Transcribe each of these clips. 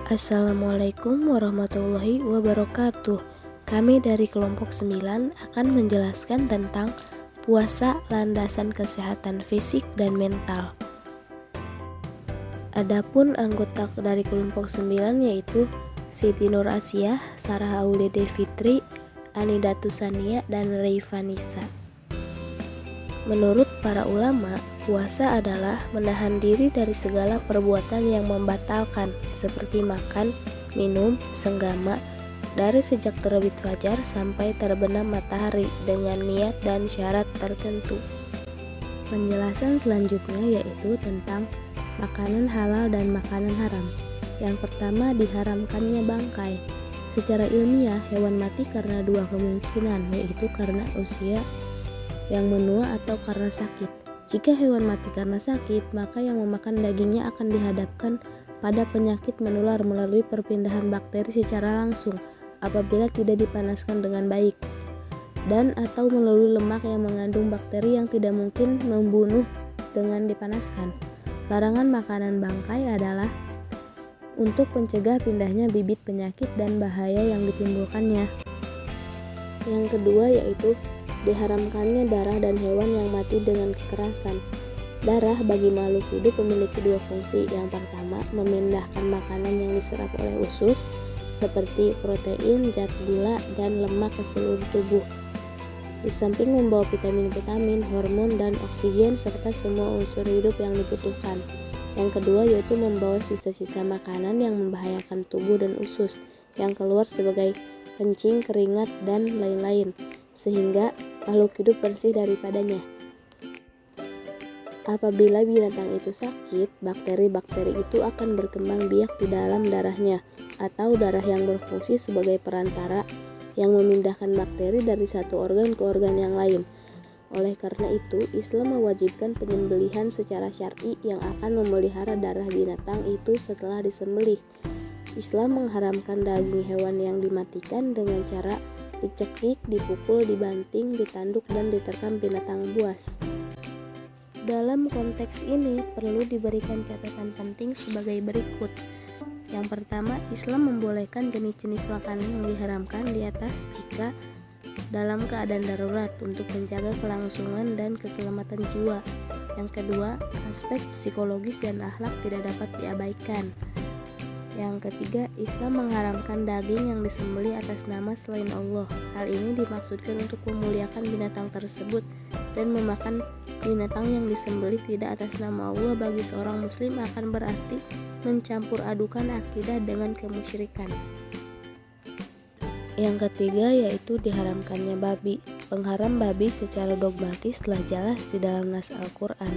Assalamualaikum warahmatullahi wabarakatuh. Kami dari kelompok 9 akan menjelaskan tentang puasa landasan kesehatan fisik dan mental. Adapun anggota dari kelompok 9 yaitu Siti Nur Asyah, Sarah Aulide Fitri, Anidatu Sania, dan Raifanisa. Menurut para ulama, puasa adalah menahan diri dari segala perbuatan yang membatalkan seperti makan, minum, senggama dari sejak terbit fajar sampai terbenam matahari dengan niat dan syarat tertentu. Penjelasan selanjutnya yaitu tentang makanan halal dan makanan haram. Yang pertama, diharamkannya bangkai. Secara ilmiah, hewan mati karena dua kemungkinan, yaitu karena usia yang menua atau karena sakit. Jika hewan mati karena sakit, maka yang memakan dagingnya akan dihadapkan pada penyakit menular melalui perpindahan bakteri secara langsung apabila tidak dipanaskan dengan baik, dan atau melalui lemak yang mengandung bakteri yang tidak mungkin membunuh dengan dipanaskan. Larangan makanan bangkai adalah untuk mencegah pindahnya bibit penyakit dan bahaya yang ditimbulkannya. Yang kedua yaitu diharamkannya darah dan hewan yang mati dengan kekerasan. Darah bagi makhluk hidup memiliki dua fungsi. Yang pertama, memindahkan makanan yang diserap oleh usus seperti protein, zat gula, dan lemak ke seluruh tubuh. Di samping membawa vitamin-vitamin, hormon, dan oksigen serta semua unsur hidup yang dibutuhkan. Yang kedua yaitu membawa sisa-sisa makanan yang membahayakan tubuh dan usus yang keluar sebagai kencing, keringat, dan lain-lain, sehingga makhluk hidup bersih daripadanya. Apabila binatang itu sakit, bakteri-bakteri itu akan berkembang biak di dalam darahnya, atau darah yang berfungsi sebagai perantara yang memindahkan bakteri dari satu organ ke organ yang lain. Oleh karena itu, Islam mewajibkan penyembelihan secara syar'i yang akan memelihara darah binatang itu setelah disembelih. Islam mengharamkan daging hewan yang dimatikan dengan cara dicekik, dipukul, dibanting, ditanduk, dan diterkam binatang buas. Dalam konteks ini perlu diberikan catatan penting sebagai berikut. Yang pertama, Islam membolehkan jenis-jenis makanan yang diharamkan di atas jika dalam keadaan darurat untuk menjaga kelangsungan dan keselamatan jiwa. Yang kedua, aspek psikologis dan akhlak tidak dapat diabaikan. Yang ketiga, Islam mengharamkan daging yang disembelih atas nama selain Allah. Hal ini dimaksudkan untuk memuliakan binatang tersebut, dan memakan binatang yang disembelih tidak atas nama Allah bagi seorang muslim akan berarti mencampur adukan akidah dengan kemusyrikan. Yang ketiga yaitu diharamkannya babi. Pengharam babi secara dogmatis telah jelas di dalam nas Al-Quran.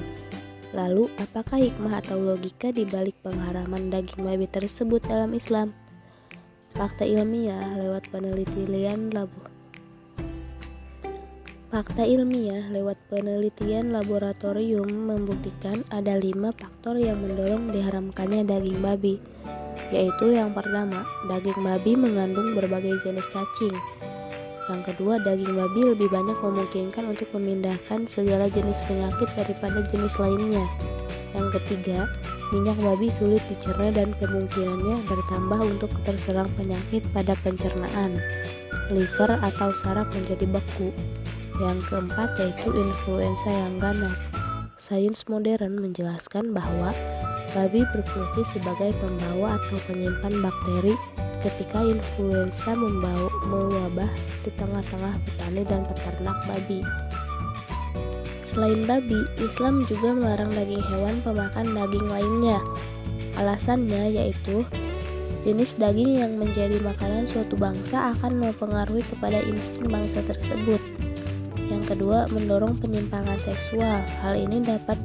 Lalu, apakah hikmah atau logika di balik pengharaman daging babi tersebut dalam Islam? Fakta ilmiah lewat penelitian laboratorium membuktikan ada 5 faktor yang mendorong diharamkannya daging babi, yaitu yang pertama, daging babi mengandung berbagai jenis cacing. Yang kedua, daging babi lebih banyak memungkinkan untuk memindahkan segala jenis penyakit daripada jenis lainnya. Yang ketiga, minyak babi sulit dicerna dan kemungkinannya bertambah untuk terserang penyakit pada pencernaan, liver atau saraf menjadi beku. Yang keempat yaitu influenza yang ganas. Sains modern menjelaskan bahwa babi berfungsi sebagai pembawa atau penyimpan bakteri ketika influenza mewabah di tengah-tengah petani dan peternak babi. Selain babi, Islam juga melarang daging hewan pemakan daging lainnya. Alasannya yaitu jenis daging yang menjadi makanan suatu bangsa akan mempengaruhi kepada insting bangsa tersebut. Yang kedua, mendorong penyimpangan seksual. Hal ini dapat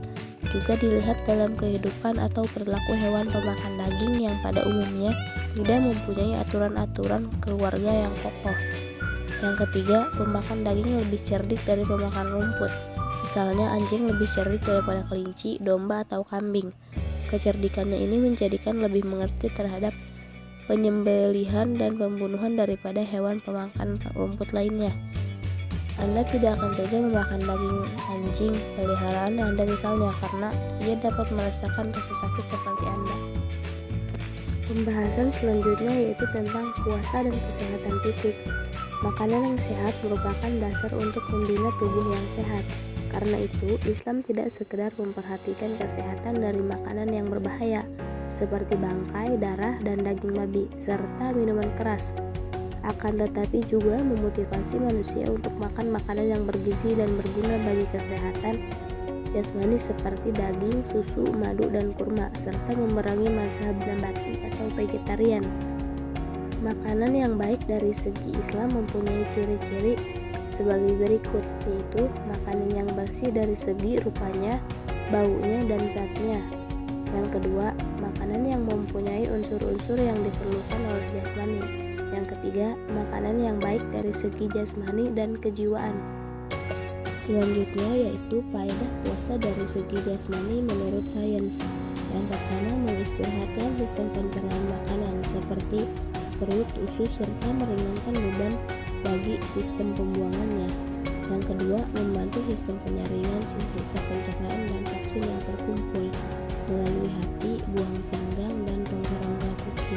juga dilihat dalam kehidupan atau perilaku hewan pemakan daging yang pada umumnya tidak mempunyai aturan-aturan keluarga yang kokoh. Yang ketiga, pemakan daging lebih cerdik dari pemakan rumput. Misalnya anjing lebih cerdik daripada kelinci, domba, atau kambing. Kecerdikannya ini menjadikan lebih mengerti terhadap penyembelihan dan pembunuhan daripada hewan pemakan rumput lainnya. Anda tidak akan tega memakan daging anjing peliharaan Anda misalnya, karena ia dapat merasakan rasa sakit seperti Anda. Pembahasan selanjutnya yaitu tentang puasa dan kesehatan fisik. Makanan yang sehat merupakan dasar untuk membina tubuh yang sehat. Karena itu, Islam tidak sekedar memperhatikan kesehatan dari makanan yang berbahaya, seperti bangkai, darah, dan daging babi, serta minuman keras. Akan tetapi juga memotivasi manusia untuk makan makanan yang bergizi dan berguna bagi kesehatan jasmani seperti daging, susu, madu, dan kurma, serta memerangi mazhab nabati atau vegetarian. Makanan yang baik dari segi Islam mempunyai ciri-ciri sebagai berikut, yaitu makanan yang bersih dari segi rupanya, baunya, dan zatnya. Yang kedua, makanan yang mempunyai unsur-unsur yang diperlukan oleh jasmani. Yang ketiga, makanan yang baik dari segi jasmani dan kejiwaan. Selanjutnya yaitu faedah puasa dari segi jasmani menurut sains. Yang pertama, mengistirahatkan sistem pencernaan makanan seperti perut, usus, serta meringankan beban bagi sistem pembuangannya. Yang kedua, membantu sistem penyaringan sisa pencernaan dan toksin yang terkumpul melalui hati, buang pinggang, dan rongga-rongga kuku.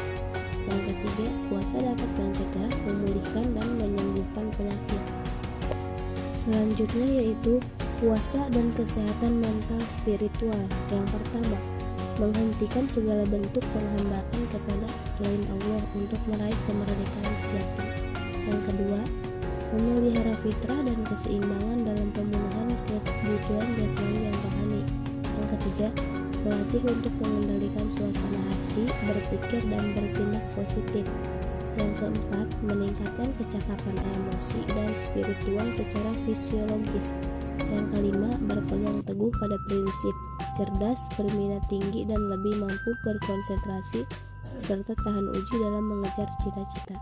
Yang ketiga, puasa dapat mencegah, memulihkan, dan menyembuhkan penyakit. Selanjutnya yaitu puasa dan kesehatan mental spiritual. Yang pertama, menghentikan segala bentuk penghambaan kepada selain Allah untuk meraih kemerdekaan sejati. Yang kedua, memelihara fitrah dan keseimbangan dalam pemenuhan kebutuhan jasmani dan rohani. Yang ketiga, melatih untuk mengendalikan suasana hati, berpikir, dan bertindak positif. Yang keempat, meningkatkan kecakapan emosi dan spiritual secara fisiologis. Yang kelima, berpegang teguh pada prinsip, cerdas, berminat tinggi, dan lebih mampu berkonsentrasi serta tahan uji dalam mengejar cita-cita.